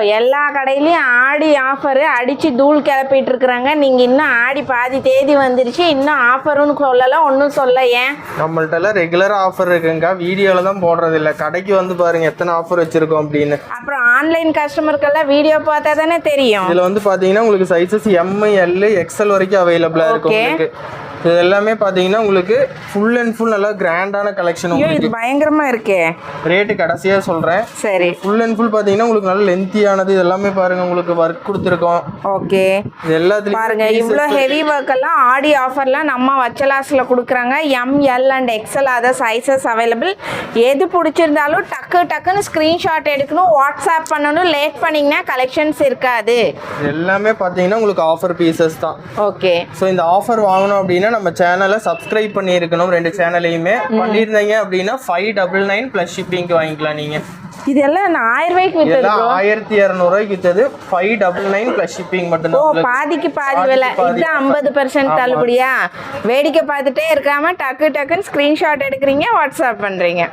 எல்லா கடையிலயும் ஆடி ஆஃபர் அடிச்சு தூள் கிளப்பிட்டு இருக்காங்க. நீங்க இன்னும் ஆடி பாதி தேதி வந்துருச்சு, இன்னும் ஆஃபர்னு சொல்லல, ஒன்றும் சொல்ல. ஏன் நம்மள்ட்ட எல்லாம் ரெகுலரா ஆஃபர் இருக்குங்க, வீடியோல தான் போடுறது இல்ல. கடைக்கு வந்து பாருங்க எத்தனை ஆஃபர் வச்சிருக்கோம் அப்படின்னு. அப்புறம் ஆன்லைன் கஸ்டமருக்கெல்லாம் வீடியோ பார்த்தா தானே தெரியும். இதுல வந்து பாத்தீங்கன்னா உங்களுக்கு சைஸஸ் எம்எல் எக்ஸ்எல் வரைக்கும் அவைலபிளா இருக்கும். உங்களுக்கு இது எல்லாமே பாத்தீங்கன்னா உங்களுக்கு ஃபுல் அண்ட் ஃபுல் நல்லா கிராண்டான கலெக்ஷன். இது பயங்கரமா இருக்கே. ரேட்டு கடைசியா சொல்றேன். சரி. ஃபுல் அண்ட் ஃபுல் பாத்தீங்கன்னா உங்களுக்கு நல்ல லென்த்தியானது. இது எல்லாமே பாருங்க உங்களுக்கு ஒர்க் கொடுத்துருக்கோம். ஓகே. இது எல்லாத்துலயும் பாருங்க இவ்ளோ ஹெவி ஒர்க் எல்லாம் ஆடி ஆஃபர்ல நம்ம வச்சலாஸ்ல கொடுக்குறாங்க. எம்எல் அண்ட் எக்ஸ்எல் அத சைஸஸ் அவைலபிள். எது பிடிச்சிருந்தாலும் டக்குன்னு ஸ்கிரீன்ஷாட் எடுக்கணும், வாட்ஸ்அப் பண்ணணும். லேட் பண்ணீங்கன்னா கலெக்ஷன்ஸ் இருக்காது. எல்லாமே பாத்தீங்கன்னா உங்களுக்கு ஆஃபர் பீசஸ் தான். ஓகே. ஸோ இந்த ஆஃபர் வாங்கணும் அப்படின்னா நம்ம சேனலை சப்ஸ்கிரைப் பண்ணியிருக்கணும். 2 சேனலையுமே பண்ணியிருந்தீங்க அப்படின்னா 599 ப்ளஸ் ஷிப்பிங்க்கு வாங்கிக்கலாம். நீங்க இதெல்லாம் 1000 ரூபாய்க்கு வித்தது, 1200 ரூபாய்க்கு வித்தது. 599 ப்ளஸ் ஷிப்பிங் மட்டும் தான். பாதிக்கு பாதி விலை. இது 50% தள்ளுபடியா? வேடிக்கை பார்த்துட்டே இருக்காம டக்குன்னு ஸ்கிரீன்ஷாட் எடுக்கிறீங்க, வாட்ஸ்அப் பண்றீங்க.